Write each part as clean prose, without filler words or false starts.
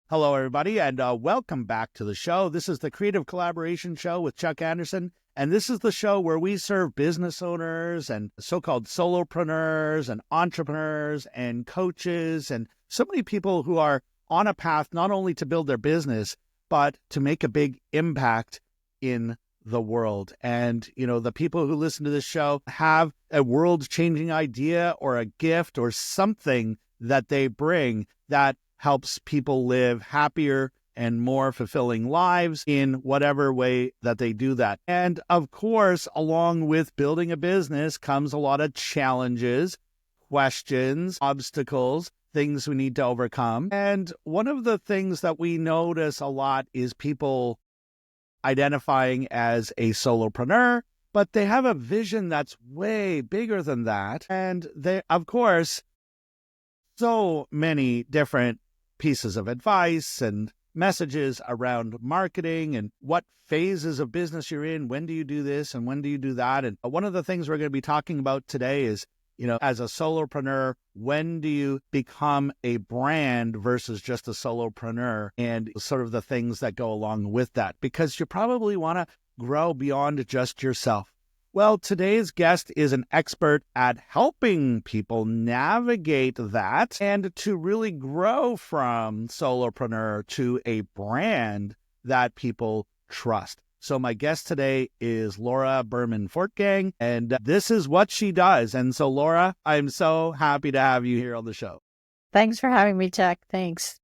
Hello, everybody, and welcome back to the show. This is the Creative Collaboration Show with Chuck Anderson, and this is the show where we serve business owners and so-called solopreneurs and entrepreneurs and coaches and so many people who are on a path not only to build their business, but to make a big impact in the world. And, the people who listen to this show have a world-changing idea or a gift or something that they bring that helps people live happier and more fulfilling lives in whatever way that they do that. And of course, along with building a business comes a lot of challenges, questions, obstacles, things we need to overcome. And one of the things that we notice a lot is people identifying as a solopreneur, but they have a vision that's way bigger than that. And they, of course, so many different pieces of advice and messages around marketing and what phases of business you're in. When do you do this and when do you do that? And one of the things we're going to be talking about today is, as a solopreneur, when do you become a brand versus just a solopreneur, and sort of the things that go along with that, because you probably want to grow beyond just yourself. Well, today's guest is an expert at helping people navigate that and to really grow from solopreneur to a brand that people trust. So my guest today is Laura Berman Fortgang, and this is what she does. And so, Laura, I'm so happy to have you here on the show. Thanks for having me, Chuck. Thanks.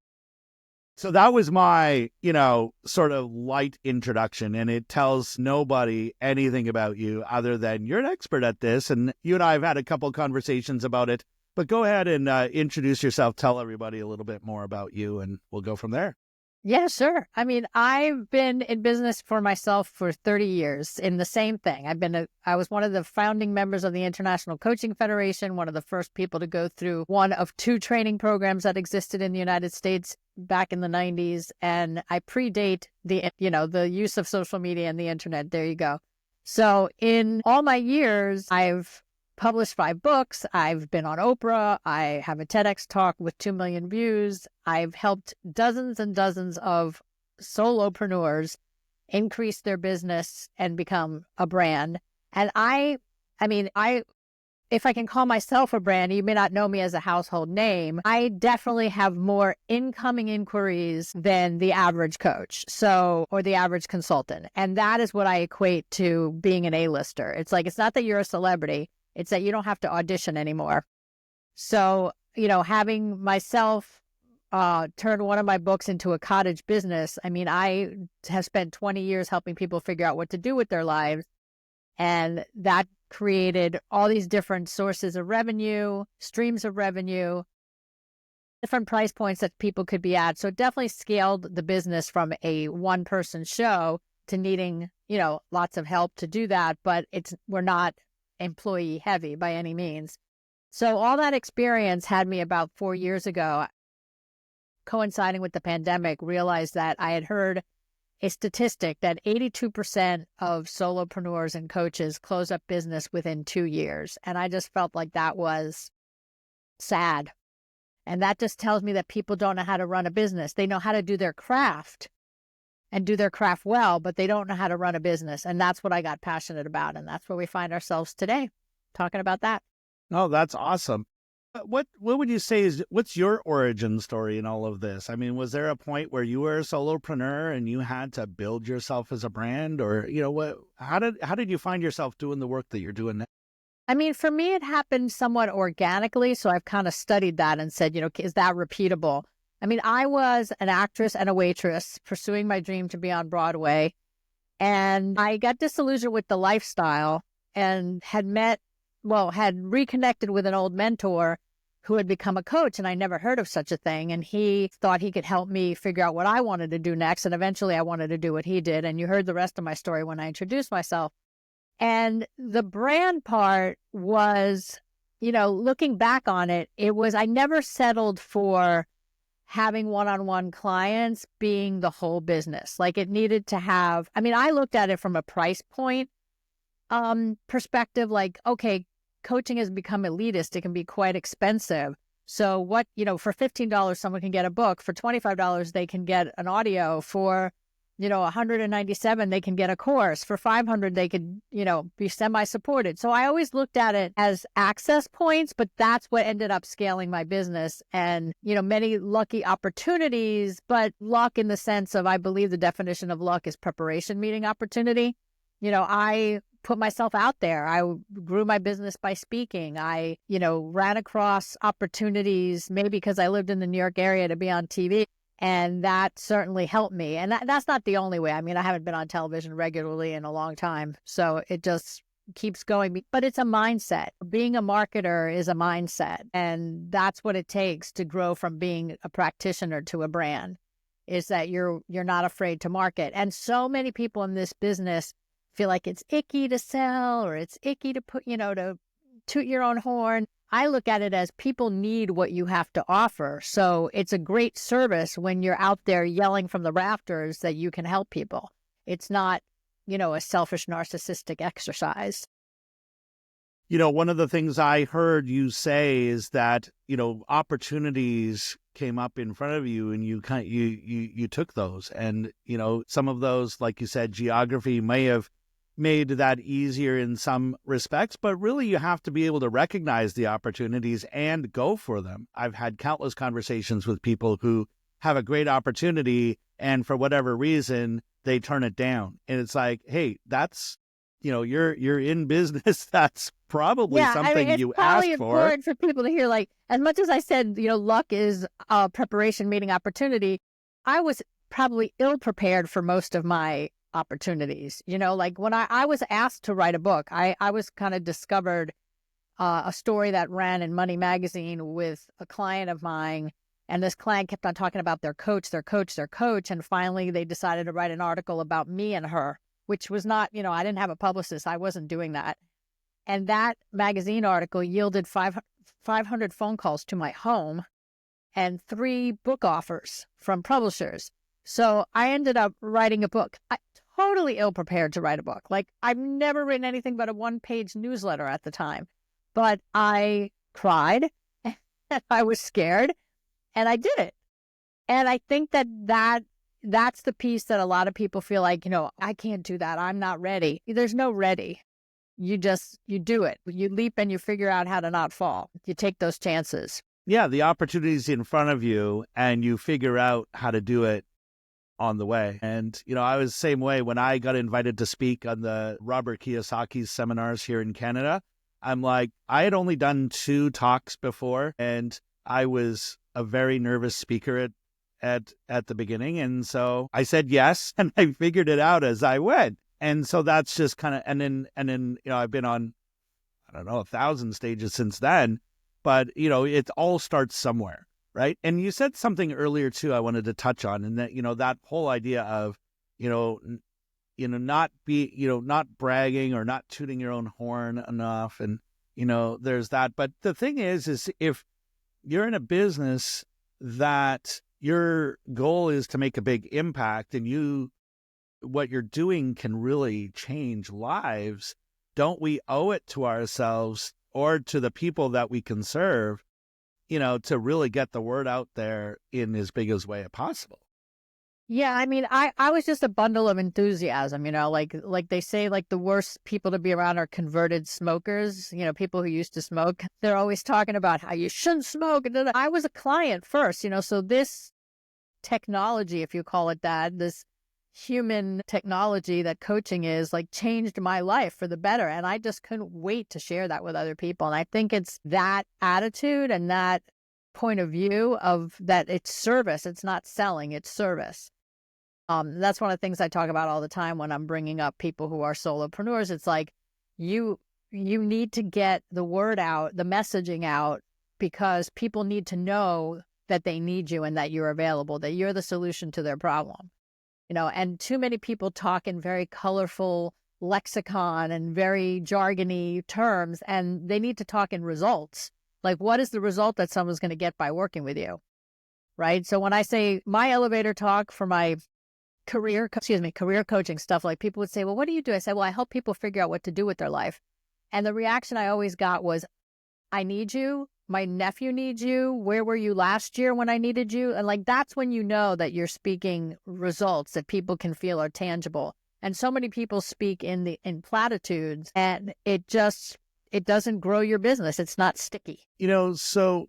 So that was my, sort of light introduction, and it tells nobody anything about you other than you're an expert at this, and you and I have had a couple of conversations about it. But go ahead and introduce yourself, tell everybody a little bit more about you, and we'll go from there. Yeah, sure. I've been in business for myself for 30 years in the same thing. I was one of the founding members of the International Coaching Federation, one of the first people to go through one of two training programs that existed in the United States back in the 90s. And I predate the use of social media and the internet. There you go. So in all my years, I've published 5 books. I've been on Oprah. I have a TEDx talk with 2 million views. I've helped dozens and dozens of solopreneurs increase their business and become a brand. And if I can call myself a brand, you may not know me as a household name. I definitely have more incoming inquiries than the average coach, or the average consultant. And that is what I equate to being an A-lister. It's like, it's not that you're a celebrity. It's that you don't have to audition anymore. So, having myself turn one of my books into a cottage business, I have spent 20 years helping people figure out what to do with their lives. And that created all these different sources of revenue, streams of revenue, different price points that people could be at. So it definitely scaled the business from a one-person show to needing, lots of help to do that. But we're not employee heavy by any means. So all that experience had me about 4 years ago, coinciding with the pandemic, realized that I had heard a statistic that 82% of solopreneurs and coaches close up business within 2 years. And I just felt like that was sad. And that just tells me that people don't know how to run a business. They know how to do their craft and do their craft well, but they don't know how to run a business. And that's what I got passionate about. And that's where we find ourselves today, talking about that. Oh, that's awesome. What would you say what's your origin story in all of this? Was there a point where you were a solopreneur and you had to build yourself as a brand, or, how did you find yourself doing the work that you're doing now? For me, it happened somewhat organically. So I've kind of studied that and said, is that repeatable? I was an actress and a waitress pursuing my dream to be on Broadway. And I got disillusioned with the lifestyle and had reconnected with an old mentor who had become a coach, and I never heard of such a thing. And he thought he could help me figure out what I wanted to do next. And eventually I wanted to do what he did. And you heard the rest of my story when I introduced myself. And the brand part was, looking back on it, I never settled for having one-on-one clients being the whole business. Like, it needed to have, I looked at it from a price point perspective, like, okay, coaching has become elitist. It can be quite expensive. So what, for $15, someone can get a book. For $25, they can get an audio. For, $197, they can get a course. For $500, they could, be semi-supported. So I always looked at it as access points, but that's what ended up scaling my business. And, many lucky opportunities, but luck in the sense of, I believe the definition of luck is preparation meeting opportunity. I put myself out there. I grew my business by speaking. I, ran across opportunities, maybe because I lived in the New York area, to be on TV. And that certainly helped me. And that's not the only way. I mean, I haven't been on television regularly in a long time. So it just keeps going. But it's a mindset. Being a marketer is a mindset. And that's what it takes to grow from being a practitioner to a brand, is that you're not afraid to market. And so many people in this business feel like it's icky to sell, or it's icky to put, to toot your own horn. I look at it as people need what you have to offer. So it's a great service when you're out there yelling from the rafters that you can help people. It's not, a selfish, narcissistic exercise. One of the things I heard you say is that, opportunities came up in front of you and you took those. And, some of those, like you said, geography may have made that easier in some respects, but really you have to be able to recognize the opportunities and go for them. I've had countless conversations with people who have a great opportunity and for whatever reason, they turn it down. And it's like, hey, that's, you're in business. That's probably something you asked for. It's probably important for people to hear, like, as much as I said, luck is a preparation meeting opportunity, I was probably ill prepared for most of my opportunities. Like when I was asked to write a book, I was kind of discovered a story that ran in Money Magazine with a client of mine. And this client kept on talking about their coach. And finally they decided to write an article about me and her, which was not, I didn't have a publicist. I wasn't doing that. And that magazine article yielded 500 phone calls to my home and 3 book offers from publishers. So I ended up writing a book. Totally ill-prepared to write a book. Like, I've never written anything but a 1-page newsletter at the time. But I cried, and I was scared, and I did it. And I think that's the piece that a lot of people feel like, I can't do that. I'm not ready. There's no ready. You do it. You leap and you figure out how to not fall. You take those chances. Yeah, the opportunity's in front of you, and you figure out how to do it on the way. And, I was the same way when I got invited to speak on the Robert Kiyosaki's seminars here in Canada. I'm like, I had only done 2 talks before, and I was a very nervous speaker at the beginning. And so I said yes, and I figured it out as I went. And so that's just kind of, and then, I've been on, 1,000 stages since then, but, it all starts somewhere. Right. And you said something earlier, too, I wanted to touch on, and that, that whole idea of, not bragging or not tooting your own horn enough. And, there's that. But the thing is if you're in a business that your goal is to make a big impact and what you're doing can really change lives, don't we owe it to ourselves or to the people that we can serve, to really get the word out there in as big as way as possible? Yeah, I mean, I was just a bundle of enthusiasm, like they say, like the worst people to be around are converted smokers, people who used to smoke. They're always talking about how you shouldn't smoke. And I was a client first, so this technology, if you call it that, this human technology that coaching is, like, changed my life for the better. And I just couldn't wait to share that with other people. And I think it's that attitude and that point of view of that it's service. It's not selling, it's service. That's one of the things I talk about all the time when I'm bringing up people who are solopreneurs. It's like, you need to get the word out, the messaging out, because people need to know that they need you and that you're available, that you're the solution to their problem. And too many people talk in very colorful lexicon and very jargony terms, and they need to talk in results. Like, what is the result that someone's going to get by working with you? Right. So when I say my elevator talk for my career coaching stuff, like, people would say, well, what do you do? I said, well, I help people figure out what to do with their life. And the reaction I always got was, I need you. my nephew needs you. Where were you last year when I needed you? And like, that's when you know that you're speaking results that people can feel are tangible. And so many people speak in platitudes, and it doesn't grow your business. It's not sticky. So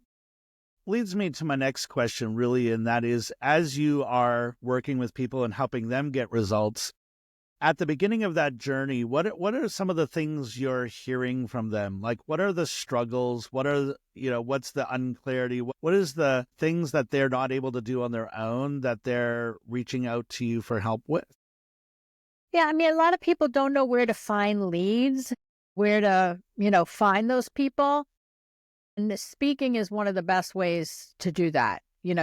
leads me to my next question, really, and that is, as you are working with people and helping them get results, at the beginning of that journey, what are some of the things you're hearing from them? Like, what are the struggles? What's the unclarity? What is the things that they're not able to do on their own that they're reaching out to you for help with? Yeah, I mean, a lot of people don't know where to find leads, where to, find those people. And the speaking is one of the best ways to do that. It's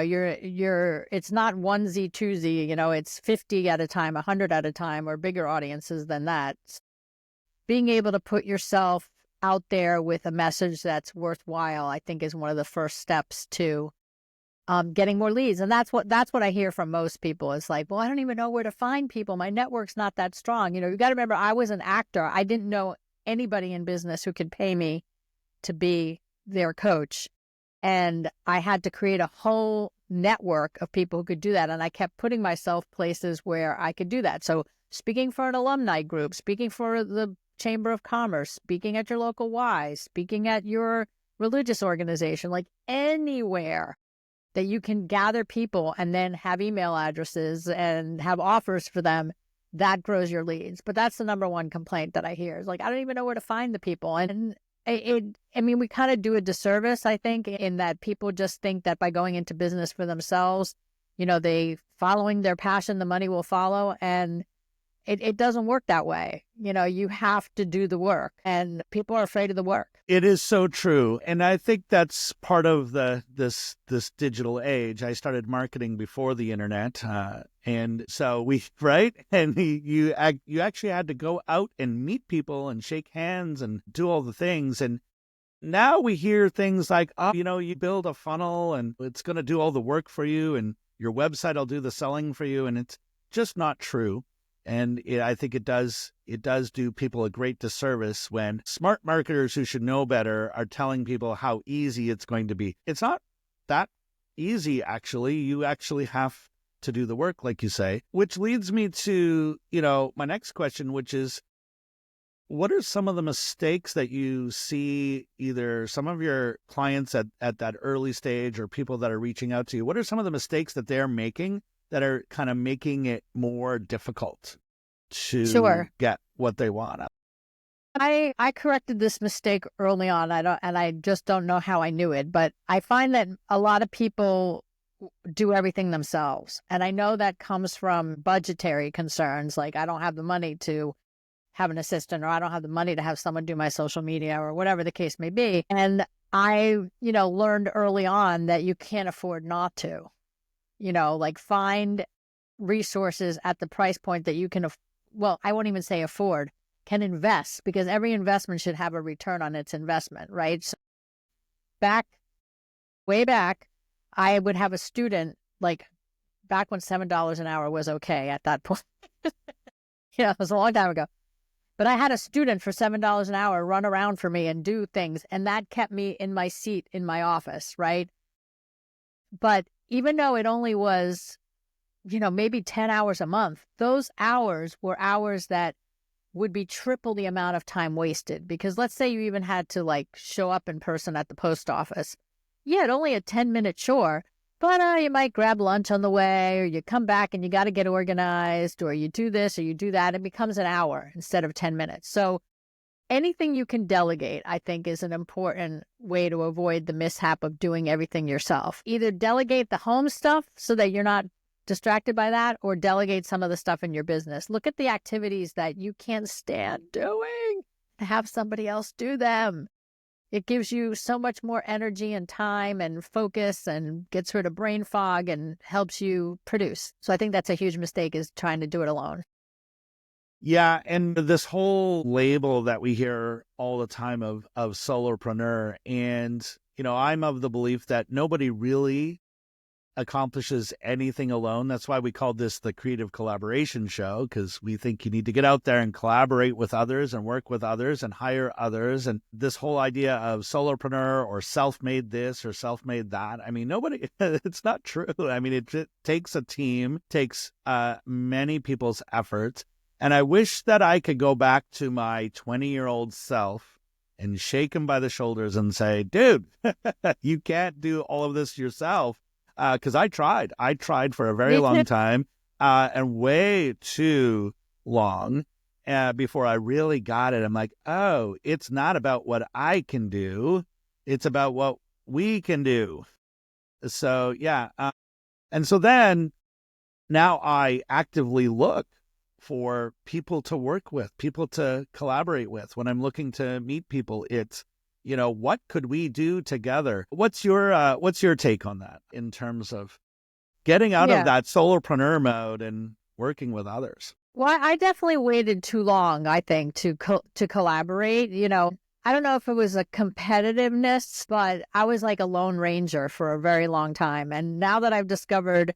not onesie, twosie, it's 50 at a time, 100 at a time, or bigger audiences than that. Being able to put yourself out there with a message that's worthwhile, I think, is one of the first steps to getting more leads. And that's what I hear from most people. It's like, well, I don't even know where to find people. My network's not that strong. You got to remember, I was an actor. I didn't know anybody in business who could pay me to be their coach. And I had to create a whole network of people who could do that. And I kept putting myself places where I could do that. So speaking for an alumni group, speaking for the Chamber of Commerce, speaking at your local Y, speaking at your religious organization, like anywhere that you can gather people and then have email addresses and have offers for them, that grows your leads. But that's the number one complaint that I hear is like, I don't even know where to find the people. And we kind of do a disservice, I think, in that people just think that by going into business for themselves, they following their passion, the money will follow. And it doesn't work that way. You have to do the work, and people are afraid of the work. It is so true. And I think that's part of this digital age. I started marketing before the internet. And so right? And you actually had to go out and meet people and shake hands and do all the things. And now we hear things like, you build a funnel and it's going to do all the work for you and your website will do the selling for you. And it's just not true. And I think it does do people a great disservice when smart marketers who should know better are telling people how easy it's going to be. It's not that easy, actually. You actually have to do the work, like you say, which leads me to, my next question, which is, what are some of the mistakes that you see either some of your clients at that early stage or people that are reaching out to you? What are some of the mistakes that they're making that are kind of making it more difficult to get what they want? I corrected this mistake early on. I just don't know how I knew it, but I find that a lot of people do everything themselves. And I know that comes from budgetary concerns. Like, I don't have the money to have an assistant, or I don't have the money to have someone do my social media, or whatever the case may be. And I, learned early on that you can't afford not to. Find resources at the price point that you can, I won't even say afford, can invest, because every investment should have a return on its investment, right? So way back, I would have a student, like back when $7 an hour was okay at that point. It was a long time ago. But I had a student for $7 an hour run around for me and do things, and that kept me in my seat in my office, right? But even though it only was, maybe 10 hours a month, those hours were hours that would be triple the amount of time wasted. Because let's say you even had to show up in person at the post office. Yeah, it's only a 10-minute chore, but you might grab lunch on the way, or you come back and you got to get organized, or you do this or you do that. It becomes an hour instead of 10 minutes. So anything you can delegate, I think, is an important way to avoid the mishap of doing everything yourself. Either delegate the home stuff so that you're not distracted by that, or delegate some of the stuff in your business. Look at the activities that you can't stand doing and have somebody else do them. It gives you so much more energy and time and focus, and gets rid of brain fog and helps you produce. So I think that's a huge mistake, is trying to do it alone. Yeah, and this whole label that we hear all the time of solopreneur, and I'm of the belief that nobody really accomplishes anything alone. That's why we call this the Creative Collaboration Show, because we think you need to get out there and collaborate with others and work with others and hire others. And this whole idea of solopreneur or self-made this or self-made that, I mean, nobody, it's not true. I mean, it takes a team, takes many people's efforts. And I wish that I could go back to my 20-year-old self and shake him by the shoulders and say, dude, you can't do all of this yourself. Because I tried for a very long time and way too long before I really got it. I'm like, oh, it's not about what I can do. It's about what we can do. So, yeah. And so then now I actively look for people to work with, people to collaborate with. When I'm looking to meet people, it's, what could we do together? What's your take on that in terms of getting out of that solopreneur mode and working with others? Well, I definitely waited too long, I think, to collaborate. I don't know if it was a competitiveness, but I was like a lone ranger for a very long time. And now that I've discovered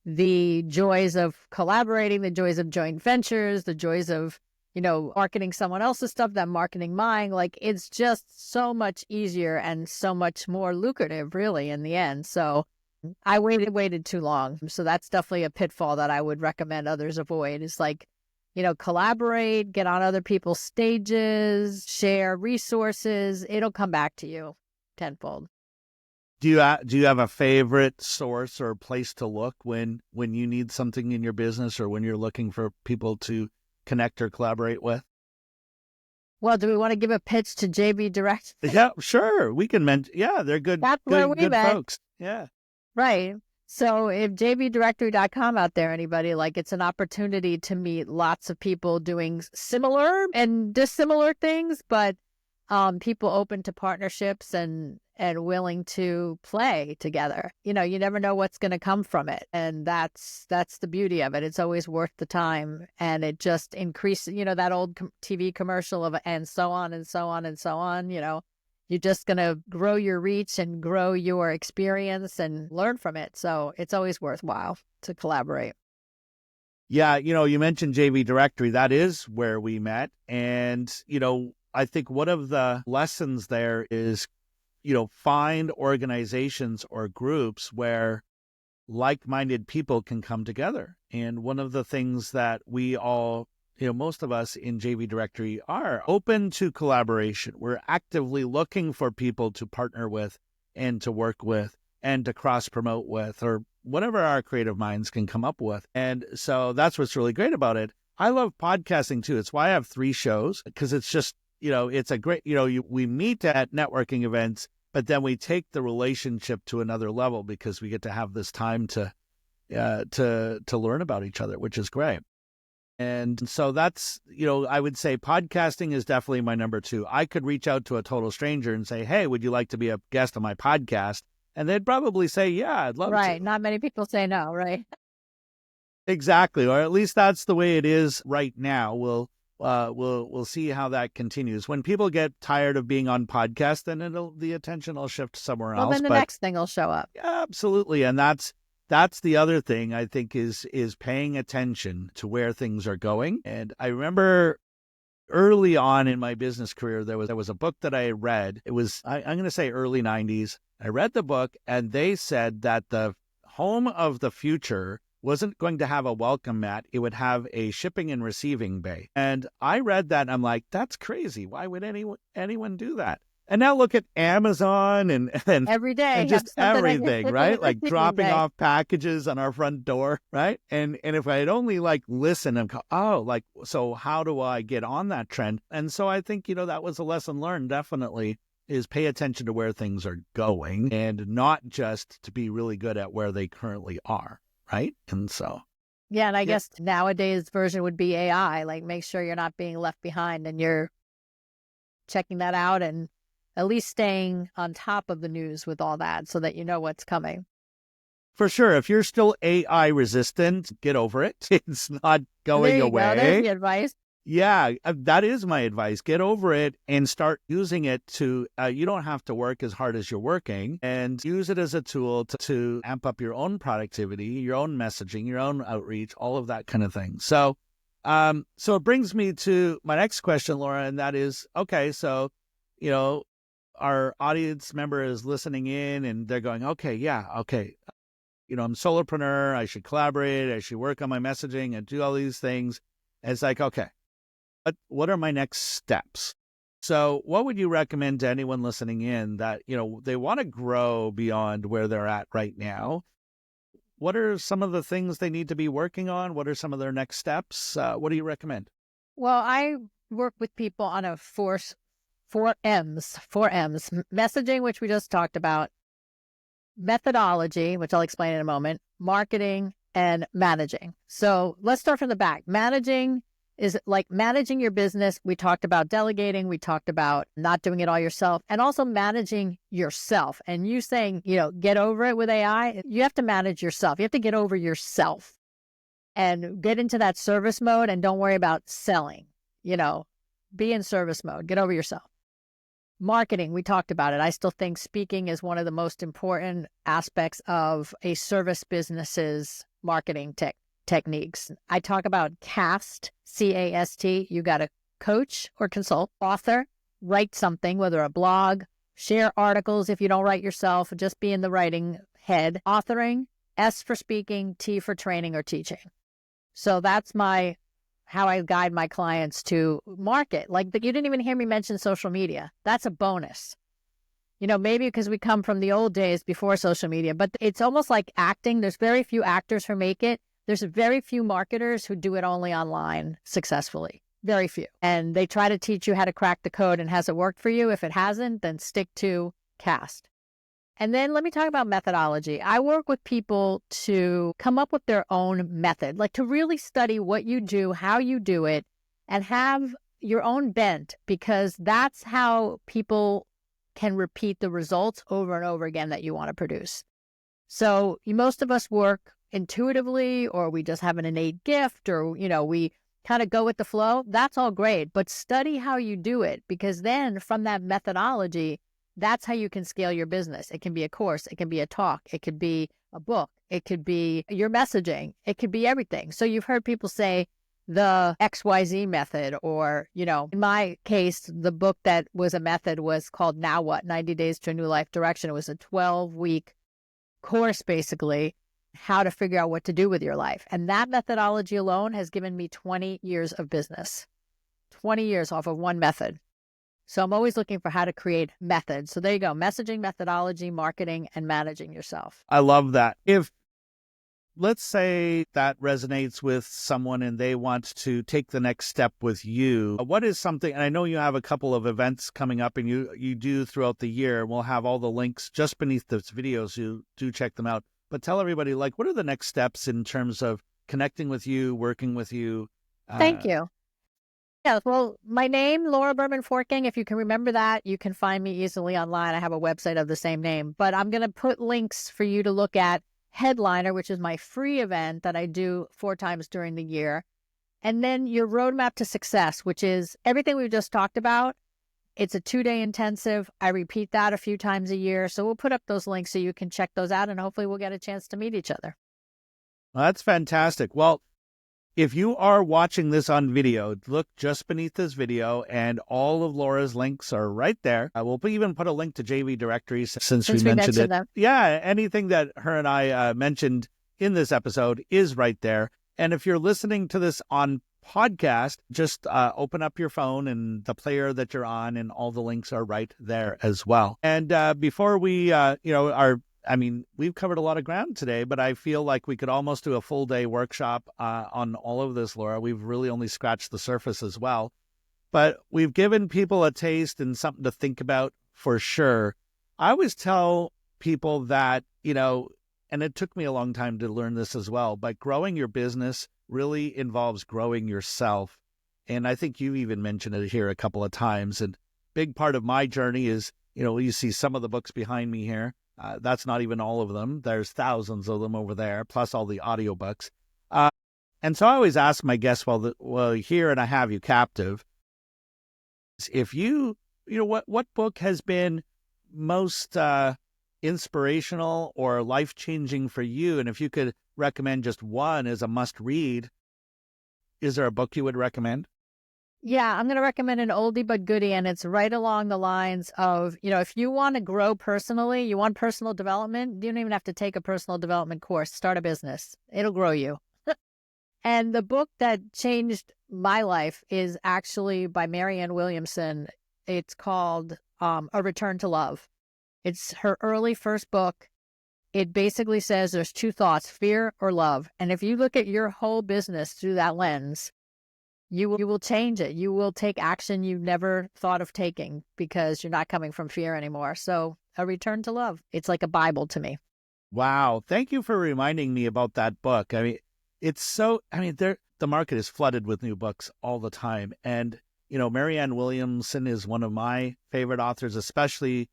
the joys of collaborating, the joys of joint ventures, the joys of marketing someone else's stuff, than marketing mine. Like, it's just so much easier and so much more lucrative, really, in the end. So I waited too long. So that's definitely a pitfall that I would recommend others avoid, is like, collaborate, get on other people's stages, share resources. It'll come back to you tenfold. Do you have a favorite source or place to look when you need something in your business or when you're looking for people to connect or collaborate with? Well, do we want to give a pitch to JV Direct? Yeah, sure. We can mention. Yeah, they're good. That's where we good met. folks. Yeah. Right. So if jvdirectory.com out there, anybody, like, it's an opportunity to meet lots of people doing similar and dissimilar things, but people open to partnerships and willing to play together. You never know what's going to come from it. And that's the beauty of it. It's always worth the time. And it just increases, that old TV commercial of, and so on and so on and so on. You're just going to grow your reach and grow your experience and learn from it. So it's always worthwhile to collaborate. Yeah. You mentioned JV Directory. That is where we met. And, I think one of the lessons there is, find organizations or groups where like-minded people can come together. And one of the things that we all, most of us in JV Directory are open to collaboration. We're actively looking for people to partner with and to work with and to cross-promote with, or whatever our creative minds can come up with. And so that's what's really great about it. I love podcasting too. It's why I have 3 shows, because it's just, it's a great, we meet at networking events, but then we take the relationship to another level because we get to have this time to learn about each other, which is great. And so that's, I would say podcasting is definitely my number 2. I could reach out to a total stranger and say, hey, would you like to be a guest on my podcast? And they'd probably say, yeah, I'd love to. Right. Not many people say no, right? Exactly. Or at least that's the way it is right now. We'll see how that continues. When people get tired of being on podcasts, then the attention will shift somewhere else. Well, then the next thing will show up. Yeah, absolutely. And that's the other thing I think is paying attention to where things are going. And I remember early on in my business career, there was a book that I read. It was, I'm going to say early 90s. I read the book and they said that the home of the future wasn't going to have a welcome mat. It would have a shipping and receiving bay. And I read that and I'm like, that's crazy. Why would anyone do that? And now look at Amazon and every day and just everything, right? Like dropping off packages on our front door, right? And if I had only listened and go, so how do I get on that trend? And so I think, that was a lesson learned, definitely, is pay attention to where things are going and not just to be really good at where they currently are. Right. And so. Yeah. And I guess nowadays version would be AI, like make sure you're not being left behind and you're checking that out and at least staying on top of the news with all that so that you know what's coming. For sure. If you're still AI resistant, get over it. It's not going away. There's the advice. Yeah, that is my advice. Get over it and start using it to, you don't have to work as hard as you're working, and use it as a tool to amp up your own productivity, your own messaging, your own outreach, all of that kind of thing. So, so it brings me to my next question, Laura, and that is, okay, so, you know, our audience member is listening in and they're going, okay, yeah, okay. I'm a solopreneur. I should collaborate. I should work on my messaging and do all these things. And it's like, okay, but what are my next steps? So what would you recommend to anyone listening in that, they want to grow beyond where they're at right now? What are some of the things they need to be working on? What are some of their next steps? What do you recommend? Well, I work with people on a four M's, messaging, which we just talked about, methodology, which I'll explain in a moment, marketing, and managing. So let's start from the back. Managing is like managing your business. We talked about delegating. We talked about not doing it all yourself, and also managing yourself. And you saying, get over it with AI. You have to manage yourself. You have to get over yourself and get into that service mode, and don't worry about selling. Be in service mode. Get over yourself. Marketing, we talked about it. I still think speaking is one of the most important aspects of a service business's marketing techniques. I talk about CAST, C-A-S-T. You got to coach or consult, author, write something, whether a blog, share articles if you don't write yourself, just be in the writing head. Authoring, S for speaking, T for training or teaching. So that's how I guide my clients to market. Like you didn't even hear me mention social media. That's a bonus. Maybe because we come from the old days before social media, but it's almost like acting. There's very few actors who make it. There's very few marketers who do it only online successfully. Very few. And they try to teach you how to crack the code. And has it worked for you? If it hasn't, then stick to CAST. And then let me talk about methodology. I work with people to come up with their own method, like to really study what you do, how you do it, and have your own bent, because that's how people can repeat the results over and over again that you want to produce. So most of us work intuitively, or we just have an innate gift, or, we kind of go with the flow. That's all great, but study how you do it, because then from that methodology, that's how you can scale your business. It can be a course. It can be a talk. It could be a book. It could be your messaging. It could be everything. So you've heard people say the XYZ method, or, in my case, the book that was a method was called Now What? 90 Days to a New Life Direction. It was a 12-week course, basically, how to figure out what to do with your life. And that methodology alone has given me 20 years of business, 20 years off of one method. So I'm always looking for how to create methods. So there you go. Messaging, methodology, marketing, and managing yourself. I love that. If, let's say that resonates with someone and they want to take the next step with you, what is something, and I know you have a couple of events coming up and you do throughout the year. We'll have all the links just beneath this video, so do check them out. But tell everybody, what are the next steps in terms of connecting with you, working with you? Thank you. Yeah, well, my name, Laura Berman Fortgang, if you can remember that, you can find me easily online. I have a website of the same name, but I'm going to put links for you to look at Headliner, which is my free event that I do 4 times during the year. And then your roadmap to success, which is everything we've just talked about. It's a 2-day intensive. I repeat that a few times a year. So we'll put up those links so you can check those out, and hopefully we'll get a chance to meet each other. Well, that's fantastic. Well, if you are watching this on video, look just beneath this video, and all of Laura's links are right there. We'll even put a link to JV Directories since we mentioned it. Them. Yeah, anything that her and I mentioned in this episode is right there. And if you're listening to this on podcast, just open up your phone and the player that you're on, and all the links are right there as well. And before we, we've covered a lot of ground today, but I feel like we could almost do a full day workshop on all of this, Laura. We've really only scratched the surface as well, but we've given people a taste and something to think about for sure. I always tell people that, and it took me a long time to learn this as well, but growing your business really involves growing yourself. And I think you even mentioned it here a couple of times. And big part of my journey is, you see some of the books behind me here. That's not even all of them. There's thousands of them over there, plus all the audiobooks. And so I always ask my guests, well, here and I have you captive, if what book has been most inspirational or life-changing for you? And if you could recommend just one as a must-read, is there a book you would recommend? Yeah, I'm going to recommend an oldie but goodie, and it's right along the lines of, if you want to grow personally, you want personal development, you don't even have to take a personal development course. Start a business. It'll grow you. And the book that changed my life is actually by Marianne Williamson. It's called A Return to Love. It's her early first book. It basically says there's two thoughts, fear or love. And if you look at your whole business through that lens, you will change it. You will take action you never thought of taking because you're not coming from fear anymore. So A Return to Love. It's like a Bible to me. Wow. Thank you for reminding me about that book. I mean, the market is flooded with new books all the time. And, Marianne Williamson is one of my favorite authors, especially,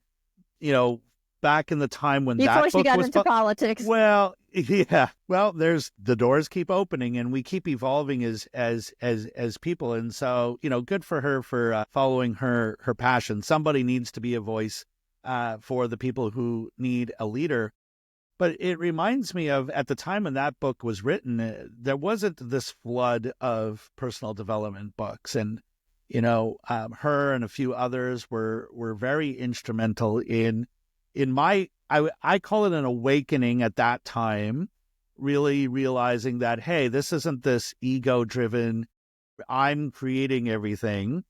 back in the time when Before that book she got was into politics. Well, yeah. Well, there's the doors keep opening and we keep evolving as people. And so, good for her for following her passion. Somebody needs to be a voice for the people who need a leader. But it reminds me of at the time when that book was written, there wasn't this flood of personal development books. And, her and a few others were very instrumental in my, I call it an awakening at that time, really realizing that, hey, this isn't this ego-driven, I'm creating everything,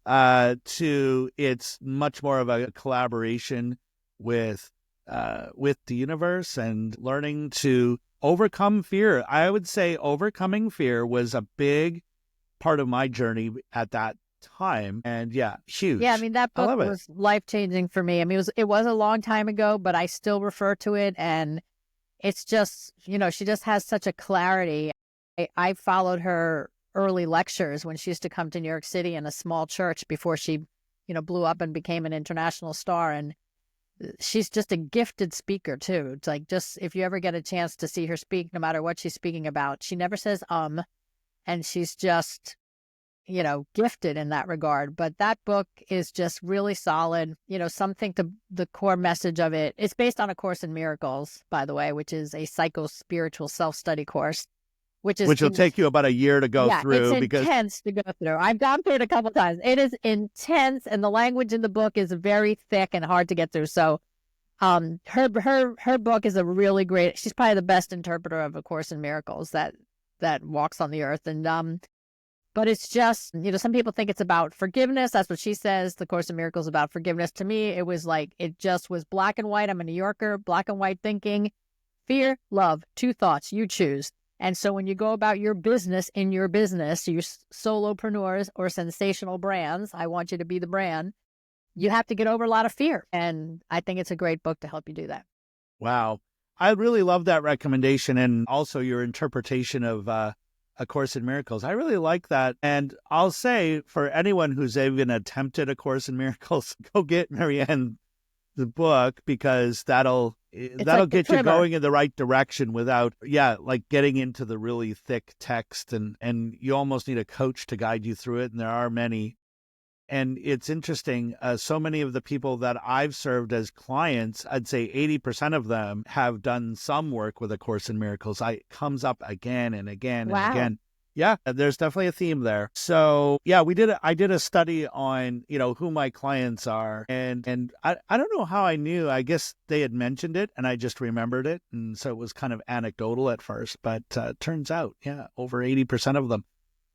to it's much more of a collaboration with the universe and learning to overcome fear. I would say overcoming fear was a big part of my journey at that time. And yeah, huge. Yeah, I mean, that book was life-changing for me. I mean, it was a long time ago, but I still refer to it. And it's just, she just has such a clarity. I followed her early lectures when she used to come to New York City in a small church before she, blew up and became an international star. And she's just a gifted speaker too. It's like, just if you ever get a chance to see her speak, no matter what she's speaking about, she never says and she's just, gifted in that regard. But that book is just really solid. Something to the core message of it. It's based on A Course in Miracles, by the way, which is a psycho-spiritual self-study course, which will take you about a year to go through. It's intense to go through. I've gone through it a couple of times. It is intense, and the language in the book is very thick and hard to get through. So, her book is a really great. She's probably the best interpreter of A Course in Miracles that walks on the earth. And but it's just, some people think it's about forgiveness. That's what she says. The Course in Miracles is about forgiveness. To me, it was like, it just was black and white. I'm a New Yorker, black and white thinking, fear, love, two thoughts, you choose. And so when you go about your business, your solopreneurs or sensational brands, I want you to be the brand, you have to get over a lot of fear. And I think it's a great book to help you do that. Wow. I really love that recommendation and also your interpretation of A Course in Miracles. I really like that. And I'll say for anyone who's even attempted A Course in Miracles, go get Marianne the book, because that'll get you going in the right direction without, getting into the really thick text. And you almost need a coach to guide you through it. And there are many. And it's interesting, so many of the people that I've served as clients, I'd say 80% of them have done some work with A Course in Miracles. It comes up again and again and again. Yeah, there's definitely a theme there. So yeah, I did a study on, who my clients are. And I don't know how I knew. I guess they had mentioned it and I just remembered it. And so it was kind of anecdotal at first, but turns out, over 80% of them.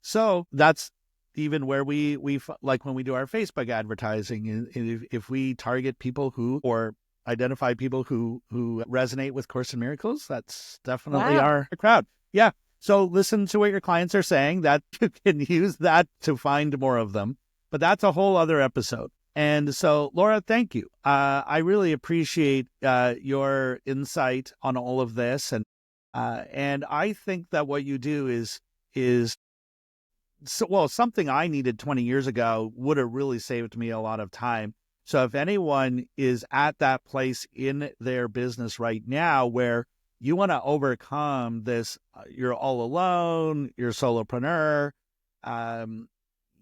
So that's even where we like when we do our Facebook advertising, if we target people or identify people who resonate with Course in Miracles, that's definitely our crowd. Yeah. So listen to what your clients are saying, that you can use that to find more of them. But that's a whole other episode. And so, Laura, thank you. I really appreciate your insight on all of this. And I think that what you do is something I needed 20 years ago would have really saved me a lot of time. So if anyone is at that place in their business right now where you want to overcome this, you're all alone, you're a solopreneur, and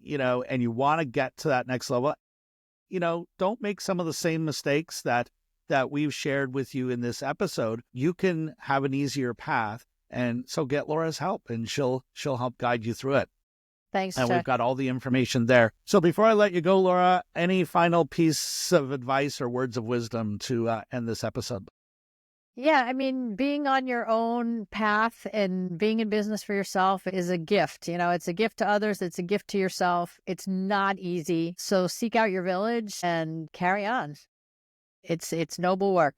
you want to get to that next level, don't make some of the same mistakes that we've shared with you in this episode. You can have an easier path. And so get Laura's help, and she'll help guide you through it. Thanks, And Chuck. we've got all the information there. So before I let you go, Laura, any final piece of advice or words of wisdom to end this episode? Yeah, I mean, being on your own path and being in business for yourself is a gift. It's a gift to others. It's a gift to yourself. It's not easy. So seek out your village and carry on. It's noble work.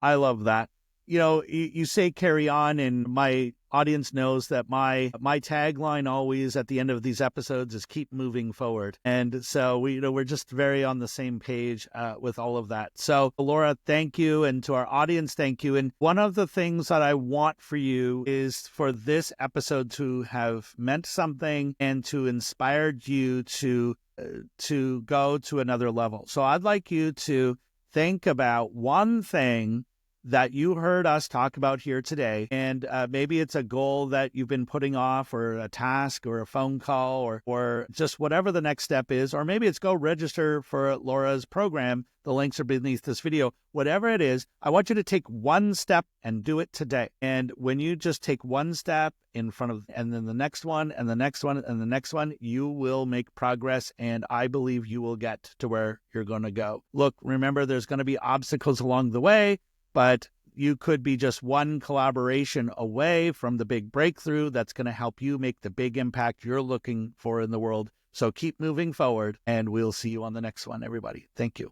I love that. You say carry on, and my audience knows that my tagline always at the end of these episodes is keep moving forward. And so we're just very on the same page with all of that. So Laura, thank you. And to our audience, thank you. And one of the things that I want for you is for this episode to have meant something and to inspired you to go to another level. So I'd like you to think about one thing that you heard us talk about here today. And maybe it's a goal that you've been putting off, or a task, or a phone call, or just whatever the next step is. Or maybe it's go register for Laura's program. The links are beneath this video. Whatever it is, I want you to take one step and do it today. And when you just take one step in front of, and then the next one, and the next one, and the next one, you will make progress. And I believe you will get to where you're going to go. Look, remember, there's going to be obstacles along the way, but you could be just one collaboration away from the big breakthrough that's going to help you make the big impact you're looking for in the world. So keep moving forward, and we'll see you on the next one, everybody. Thank you.